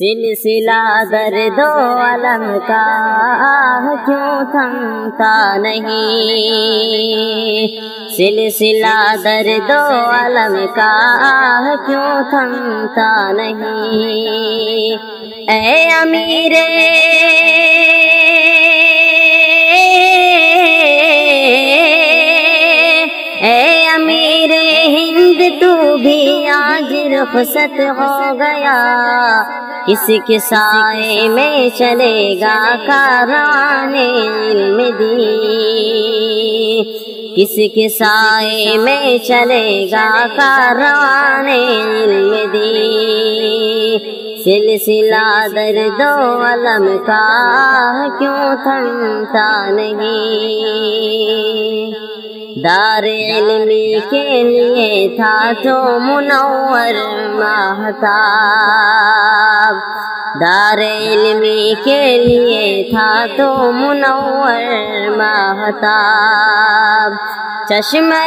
سلسلہ درد و الم کا کیوں تھمتا نہیں، سلسلہ درد و الم کا کیوں تھمتا نہیں۔ اے امیر ہند تو بھی آج رخصت ہو گیا، کس کے سائے میں چلے گا کاروان علم دین، کس کے سائے میں چلے گا کاروان علم دین۔ سلسلہ درد و الم کا کیوں تھمتا نہیں، دار علمی کے لیے تھا تو منور ماہتاب، دار علمی کے لیے تھا تو منور ماہتاب، چشمہ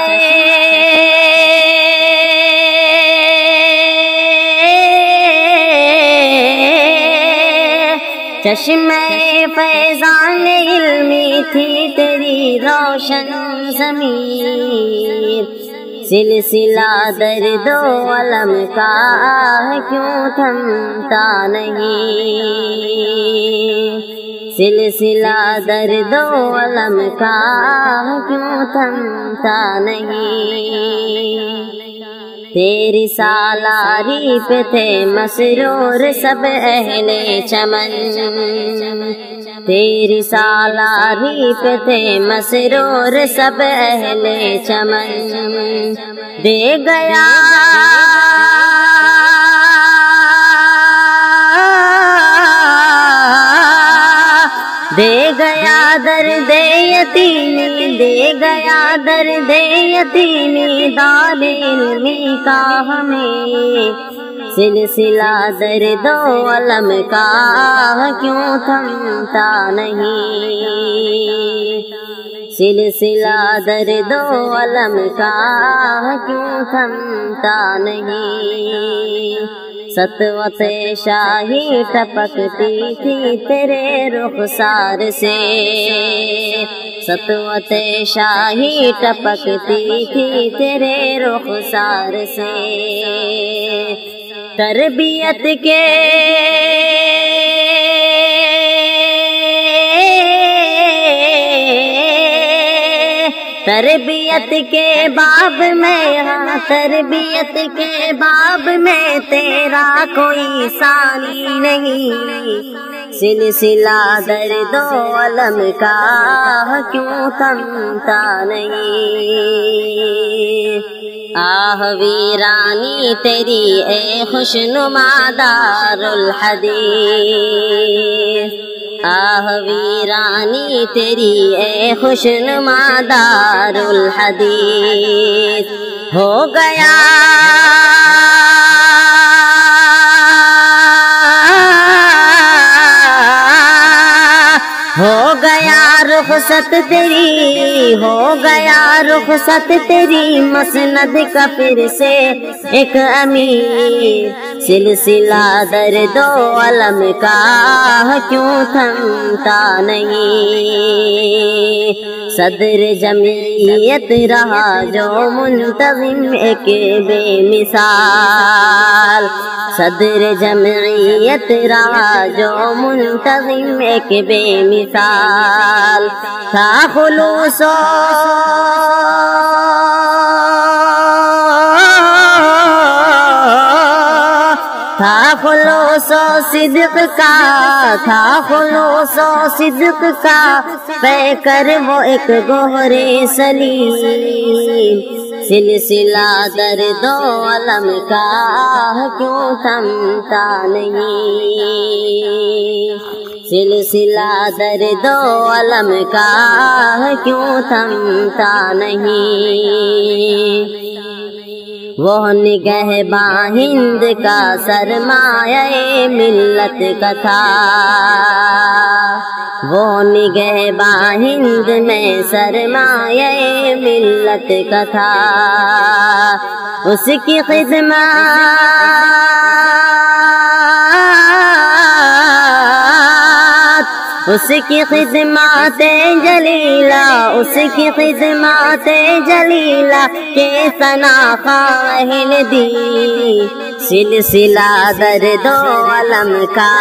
فیضان علمی تھی تیری روشن ضمیر، سلسلہ درد و الم کا کیوں تھمتا نہیں، سلسلہ درد و الم کا کیوں تھمتا نہیں۔ تیری سالاری پہ تھے مسرور سب اہل چمن، تیری سالاری پہ تھے مسرور سب اہل چمن، دے گیا درد یتیمی، دے گیا درد یتیمی دار علمی کا ہمیں، سلسلہ درد و الم کا کیوں تھمتا نہیں، سلسلہ درد و الم کا کیوں تھمتا نہیں۔ سطوت شاہی ٹپکتی تھی تیرے رخسار سے، سطوت شاہی ٹپکتی تھی تیرے رخسار سے، تربیت کے باب میں، ہاں تربیت کے باب میں تیرا کوئی ثانی نہیں، سلسلہ درد و الم کا کیوں تھمتا نہیں۔ آہ ویرانی تیری اے خوشنما دار الحدیث، آہ ویرانی تیری اے خوشنما دار الحدیث، ہو گیا رخصت تیری، ہو گیا رخصت تیری مسند کا پھر سے ایک امیر، سلسلہ درد و الم کا کیوں تھمتا نہیں، صدر جمعیت رہا جو منتظم ایک بے مثال، صدر جمعیت رہا جو منتظم ایک بے مثال، تھا خلوص و صدق کا، تھا خلوص و صدق کا پے کر وہ ایک گوہر سلیم، سلسلہ درد و الم کا کیوں تھمتا نہیں، سلسلہ درد و الم کا کیوں تھمتا نہیں۔ وہ نگہباں ہند کا سرمایہ ملت کا تھا، وہ نگہباں ہند میں سرمایہ ملت کا تھا، اس کی خدمت اس کی خدمات جلیلہ، اس کی خدمات جلیلہ کے ثنا اہل دی، سلسلہ درد و علم کا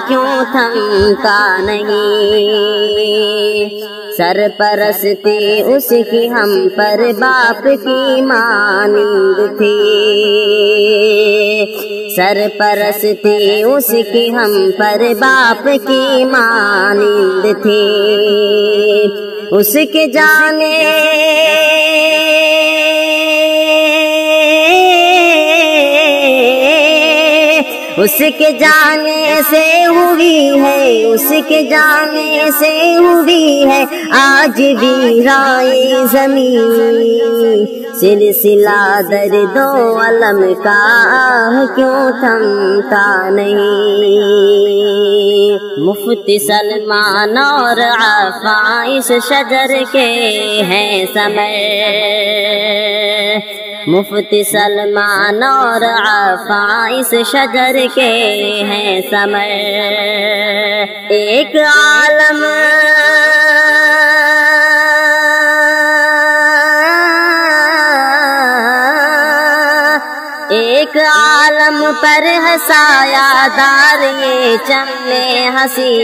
کیوں تھمتا نہیں، سرپرستی اس کی ہم پر باپ کی مانند تھی، سرپرستی اس کی ہم پر باپ کی مانند تھی، اس کے جانے اس کے جانے سے ہوئی ہے، اس کے جانے سے ہوئی ہے آج ویرائے زمین، سلسلہ درد و علم کا کیوں تھمتا نہیں، مفتی سلمان اور عفان اس شجر کے ہیں ثمر، مفتی سلمان اور عفان اس شجر کے ہیں ثمر، ایک عالم ایک عالم پر ہے سایہ دار یہ چمنے ہنسی،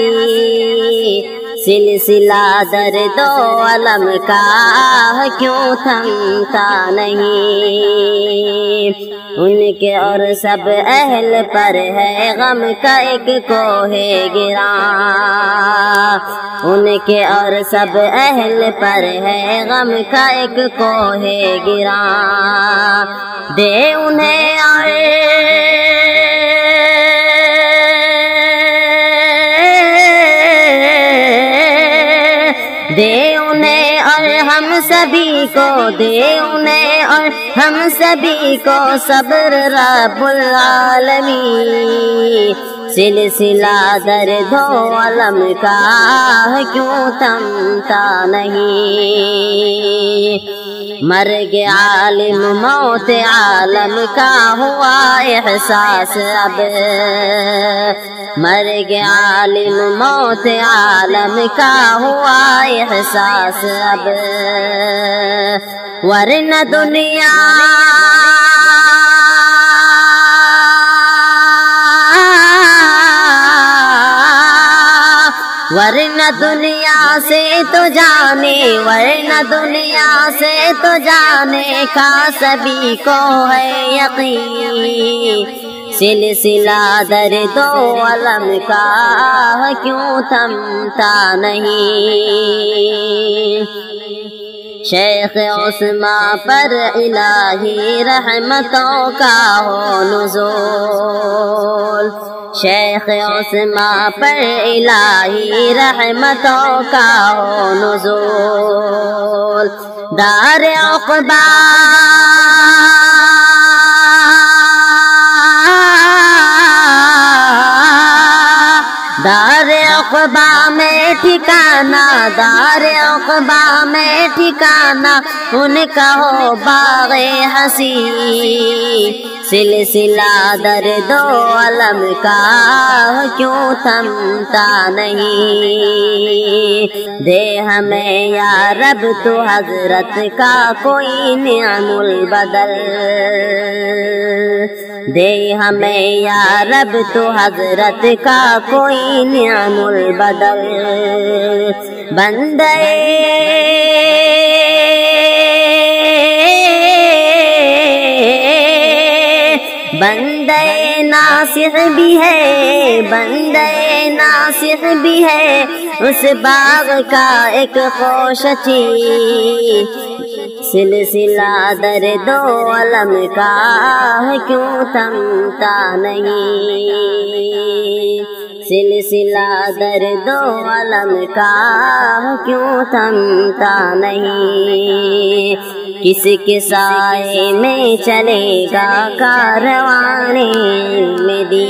سلسلہ درد و علم کا کیوں تھمتا نہیں، ان کے اور سب اہل پر ہے غم کا ایک کوہ گراں، ان کے اور سب اہل پر ہے غم کا ایک کوہ گراں، دے انہیں دے انہیں اور ہم سبھی کو، دے انہیں اور ہم سبھی کو صبر رب العالمین، سلسلہ درد و علم کا کیوں تھمتا نہیں، مرگ عالم موت عالم کا ہوا احساس اب، مرگ عالم موت عالم کا ہوا احساس اب، ورنہ دنیا ورنہ دنیا سے تو جانے، ورنہ دنیا سے تو جانے کا سبھی کو ہے یقین، سلسلہ درد و علم کا کیوں تھمتا نہیں، شیخ عثمان پر الہی رحمتوں کا ہو نزول، شیخ عثمان پر الہی رحمتوں کا ہو نزول، دار عقبہ دار عقبہ میں ٹھکانا، دار عقبہ میں ٹھکانا ان کا ہو باغ ہنسی، سلسلہ درد و علم کا کیوں تھمتا نہیں، دے ہمیں یا رب تو حضرت کا کوئی نعم البدل، دے ہمیں یا رب تو حضرت کا کوئی نعم البدل، بندے بندے ناصح بھی ہے، بندے ناصح بھی ہے اس باغ کا ایک خوشچی، سلسلہ درد و علم کا کیوں تھمتا نہیں، سلسلہ درد و علم کا کیوں تھمتا نہیں، کس کے سائے میں چلے گا کاروانے میں دی